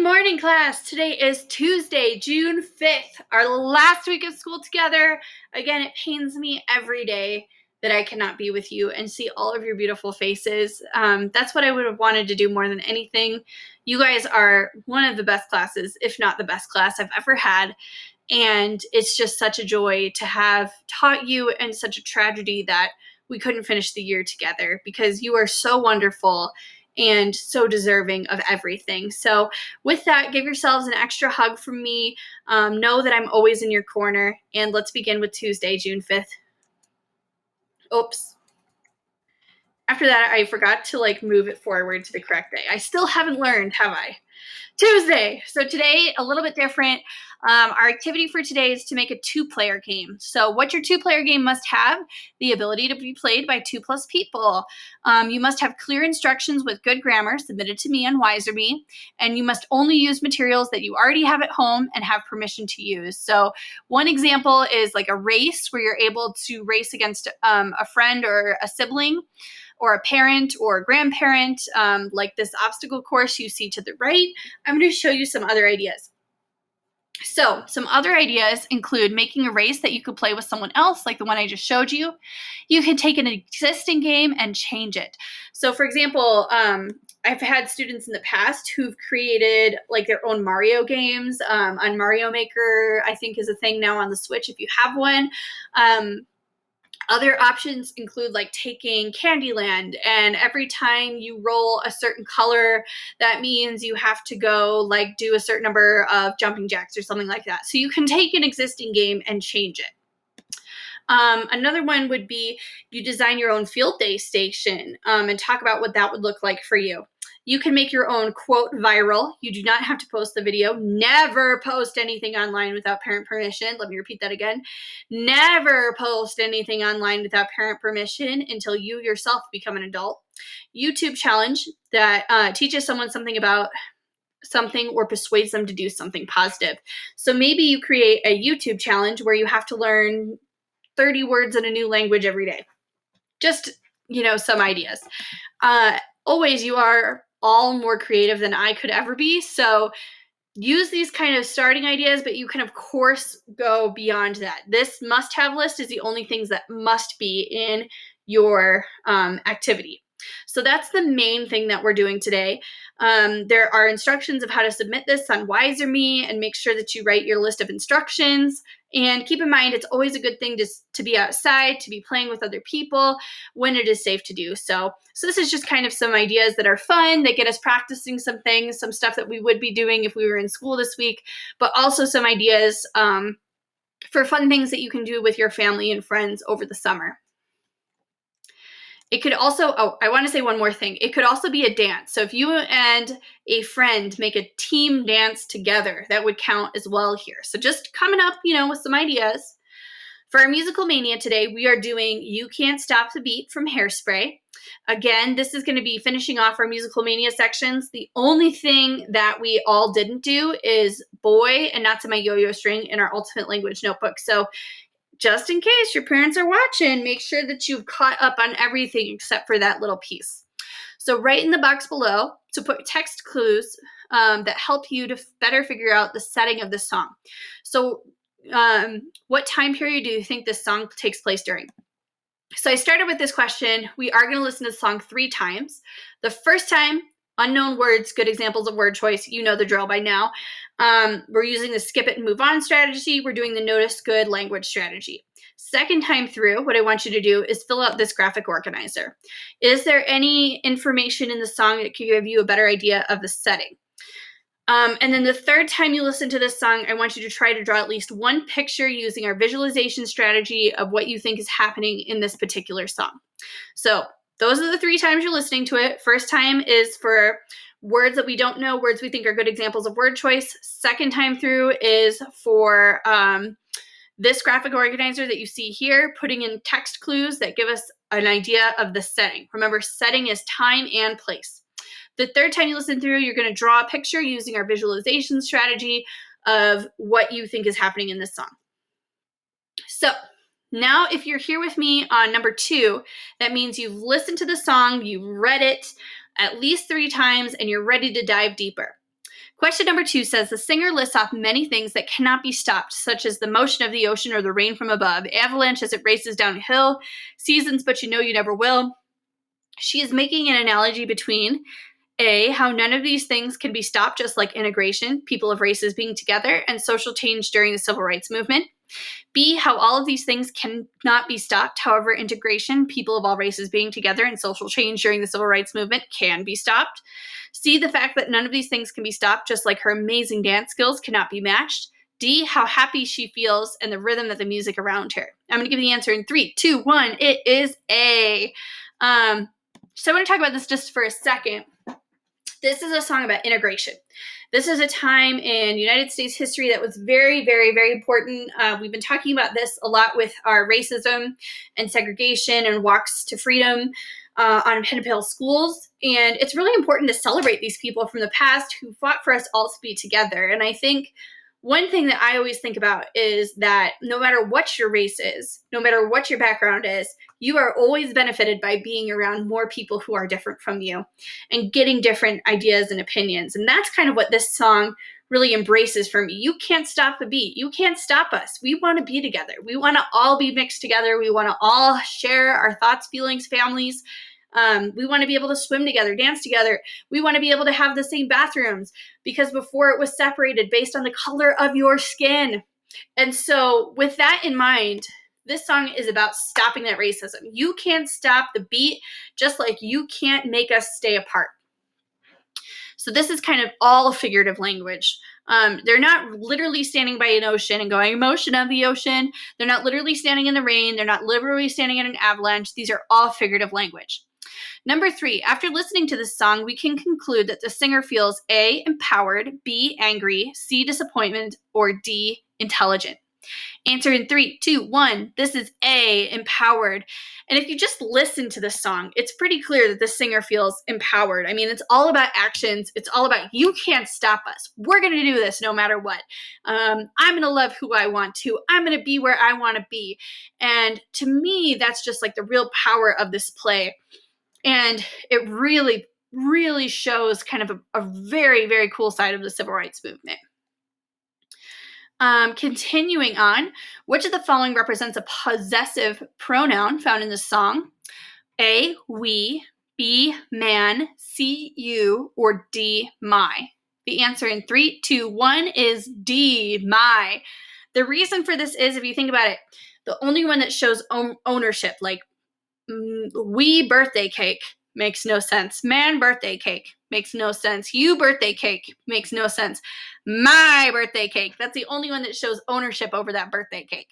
morning, class. Today is Tuesday, June 5th, our last week of school together. Again, it pains me every day that I cannot be with you and see all of your beautiful faces. That's what I would have wanted to do more than anything. You guys are one of the best classes, if not the best class I've ever had. And it's just such a joy to have taught you, and such a tragedy that we couldn't finish the year together, because you are so wonderful and so deserving of everything. So with that, give yourselves an extra hug from me. Know that I'm always in your corner. And let's begin with Tuesday, June 5th. Oops. After that, I forgot to move it forward to the correct day. I still haven't learned, have I? Tuesday. So today, a little bit different. Our activity for today is to make a 2-player game. So what your 2-player game must have: the ability to be played by 2+ people. You must have clear instructions with good grammar submitted to me on WiserMe, and you must only use materials that you already have at home and have permission to use. So one example is like a race, where you're able to race against a friend or a sibling, or a parent or a grandparent, like this obstacle course you see to the right. I'm going to show you some other ideas. So some other ideas include making a race that you could play with someone else, like the one I just showed you. You can take an existing game and change it. So for example, I've had students in the past who've created like their own Mario games on Mario Maker, I think is a thing now on the Switch if you have one. Other options include like taking Candyland, and every time you roll a certain color, that means you have to go like do a certain number of jumping jacks or something like that. So you can take an existing game and change it. Another one would be you design your own field day station and talk about what that would look like for you. You can make your own quote viral. You do not have to post the video. Never post anything online without parent permission. Let me repeat that again. Never post anything online without parent permission until you yourself become an adult. YouTube challenge that teaches someone something about something or persuades them to do something positive. So maybe you create a YouTube challenge where you have to learn 30 words in a new language every day. Just, some ideas. Always, you are all more creative than I could ever be. So use these kind of starting ideas, but you can, of course, go beyond that. This must-have list is the only things that must be in your activity. So that's the main thing that we're doing today. There are instructions of how to submit this on WiserMe, and make sure that you write your list of instructions. And keep in mind, it's always a good thing to be outside, to be playing with other people when it is safe to do so. So this is just kind of some ideas that are fun, that get us practicing some things, some stuff that we would be doing if we were in school this week, but also some ideas for fun things that you can do with your family and friends over the summer. It could also, I want to say one more thing. It could also be a dance. So if you and a friend make a team dance together, that would count as well here. So just coming up, with some ideas. For our musical mania today, we are doing You Can't Stop the Beat from Hairspray. Again, this is going to be finishing off our musical mania sections. The only thing that we all didn't do is Boy and Not to My Yo-Yo String in our Ultimate Language notebook. So just in case your parents are watching, make sure that you've caught up on everything except for that little piece. So write in the box below to put text clues that help you to better figure out the setting of the song. So what time period do you think this song takes place during? So I started with this question. We are going to listen to the song 3 times. The first time, unknown words, good examples of word choice. You know the drill by now. We're using the skip it and move on strategy. We're doing the notice good language strategy. Second time through, what I want you to do is fill out this graphic organizer. Is there any information in the song that could give you a better idea of the setting? And then the third time you listen to this song, I want you to try to draw at least one picture using our visualization strategy of what you think is happening in this particular song. So those are the 3 times you're listening to it. First time is for words that we don't know, words we think are good examples of word choice. Second time through is for this graphic organizer that you see here, putting in text clues that give us an idea of the setting. Remember, setting is time and place. The third time you listen through, you're going to draw a picture using our visualization strategy of what you think is happening in this song. So now if you're here with me on number 2, that means you've listened to the song, you've read it at least 3 times, and you're ready to dive deeper. Question number 2 says, the singer lists off many things that cannot be stopped, such as the motion of the ocean or the rain from above, avalanche as it races downhill, seasons but you know you never will. She is making an analogy between A, how none of these things can be stopped, just like integration, people of races being together, and social change during the civil rights movement. B, how all of these things cannot be stopped. However, integration, people of all races being together, and social change during the civil rights movement can be stopped. C, the fact that none of these things can be stopped, just like her amazing dance skills cannot be matched. D, how happy she feels and the rhythm of the music around her. I'm going to give the answer in 3, 2, 1. It is A. So I want to talk about this just for a second. This is a song about integration. This is a time in United States history that was very, very, very important. We've been talking about this a lot with our racism and segregation and walks to freedom on Pen and Pail schools. And it's really important to celebrate these people from the past who fought for us all to be together. And I think one thing that I always think about is that no matter what your race is, no matter what your background is, you are always benefited by being around more people who are different from you and getting different ideas and opinions. And that's kind of what this song really embraces for me. You can't stop the beat. You can't stop us. We want to be together. We want to all be mixed together. We want to all share our thoughts, feelings, families. We want to be able to swim together, dance together. We want to be able to have the same bathrooms because before it was separated based on the color of your skin. And so with that in mind, this song is about stopping that racism. You can't stop the beat, just like you can't make us stay apart. So this is kind of all figurative language. They're not literally standing by an ocean and going, motion of the ocean. They're not literally standing in the rain. They're not literally standing in an avalanche. These are all figurative language. Number 3, after listening to this song, we can conclude that the singer feels A, empowered, B, angry, C, disappointment, or D, intelligent. Answer in 3, 2, 1. This is A, empowered. And if you just listen to this song, it's pretty clear that the singer feels empowered. I mean, it's all about actions. It's all about you can't stop us. We're going to do this no matter what. I'm going to love who I want to. I'm going to be where I want to be. And to me, that's just like the real power of this play. And it really, really shows kind of a very, very cool side of the civil rights movement. Continuing on, which of the following represents a possessive pronoun found in the song? A, we, B, man, C, you, or D, my? The answer in 3, 2, 1 is D, my. The reason for this is, if you think about it, the only one that shows ownership, like we birthday cake, makes no sense. Man birthday cake makes no sense. You birthday cake makes no sense. My birthday cake, that's the only one that shows ownership over that birthday cake.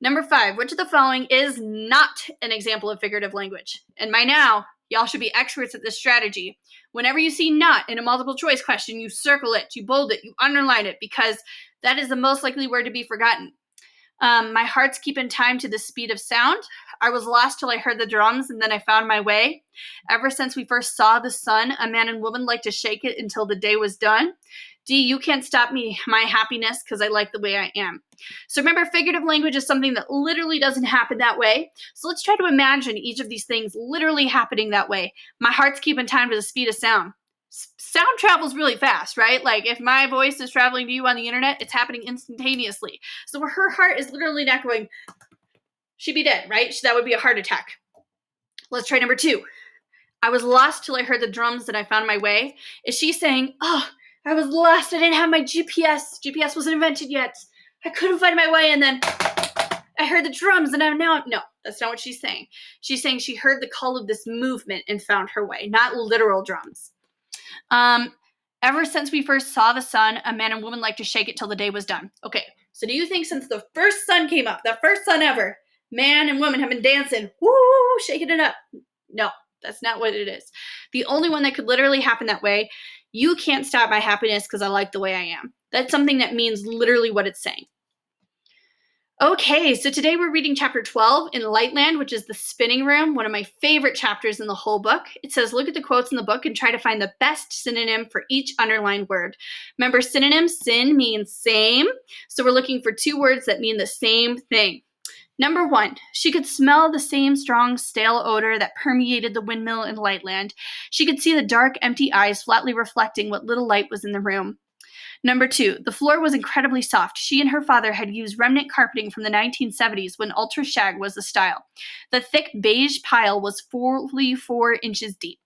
Number 5, which of the following is not an example of figurative language? And by now, y'all should be experts at this strategy. Whenever you see not in a multiple choice question, you circle it, you bold it, you underline it, because that is the most likely word to be forgotten. My heart's keeping time to the speed of sound. I was lost till I heard the drums, and then I found my way. Ever since we first saw the sun, a man and woman like to shake it until the day was done. D, you can't stop me, my happiness, because I like the way I am. So remember, figurative language is something that literally doesn't happen that way. So let's try to imagine each of these things literally happening that way. My heart's keeping time to the speed of sound. Sound travels really fast, right? Like if my voice is traveling to you on the internet, it's happening instantaneously. So her heart is literally not going, she'd be dead, right? That would be a heart attack. Let's try number 2. I was lost till I heard the drums and I found my way. Is she saying, oh, I was lost. I didn't have my GPS. GPS wasn't invented yet. I couldn't find my way. And then I heard the drums and no, that's not what she's saying. She's saying she heard the call of this movement and found her way, not literal drums. Ever since we first saw the sun, a man and woman like to shake it till the day was done. Okay, so do you think since the first sun came up, the first sun ever, man and woman have been dancing, woo, shaking it up? No, that's not what it is. The only one that could literally happen that way, you can't stop my happiness because I like the way I am. That's something that means literally what it's saying. Okay, so today we're reading chapter 12 in Lightland, which is the spinning room, one of my favorite chapters in the whole book. It says, look at the quotes in the book and try to find the best synonym for each underlined word. Remember, synonyms, syn means same. So we're looking for 2 words that mean the same thing. Number 1, she could smell the same strong, stale odor that permeated the windmill in Lightland. She could see the dark, empty eyes flatly reflecting what little light was in the room. Number 2, the floor was incredibly soft. She and her father had used remnant carpeting from the 1970s when ultra shag was the style. The thick beige pile was fully 4 inches deep.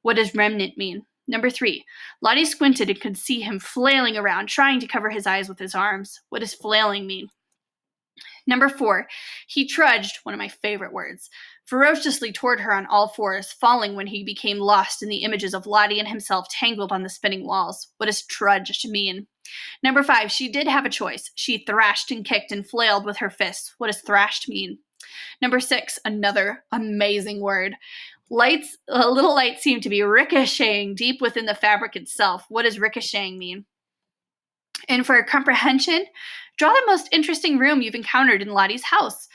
What does remnant mean? Number 3, Lottie squinted and could see him flailing around, trying to cover his eyes with his arms. What does flailing mean? Number 4, he trudged, one of my favorite words, ferociously toward her on all fours, falling when he became lost in the images of Lottie and himself tangled on the spinning walls. What does trudged mean? Number 5, she did have a choice. She thrashed and kicked and flailed with her fists. What does thrashed mean? Number 6, another amazing word. A little light seemed to be ricocheting deep within the fabric itself. What does ricocheting mean? And for comprehension, draw the most interesting room you've encountered in Lottie's house.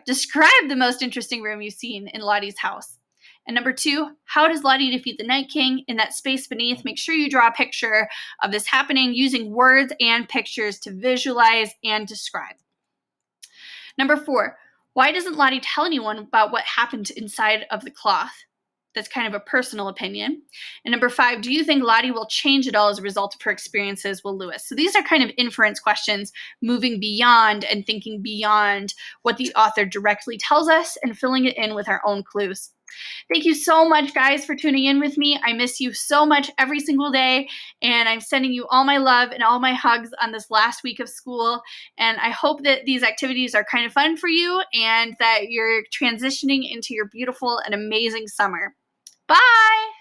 Describe the most interesting room you've seen in Lottie's house. And number 2, how does Lottie defeat the Night King? In that space beneath, make sure you draw a picture of this happening using words and pictures to visualize and describe. Number 4, why doesn't Lottie tell anyone about what happened inside of the cloth? That's kind of a personal opinion. And number 5, do you think Lottie will change at all as a result of her experiences with LWOS? So these are kind of inference questions, moving beyond and thinking beyond what the author directly tells us and filling it in with our own clues. Thank you so much, guys, for tuning in with me. I miss you so much every single day, and I'm sending you all my love and all my hugs on this last week of school. And I hope that these activities are kind of fun for you and that you're transitioning into your beautiful and amazing summer. Bye!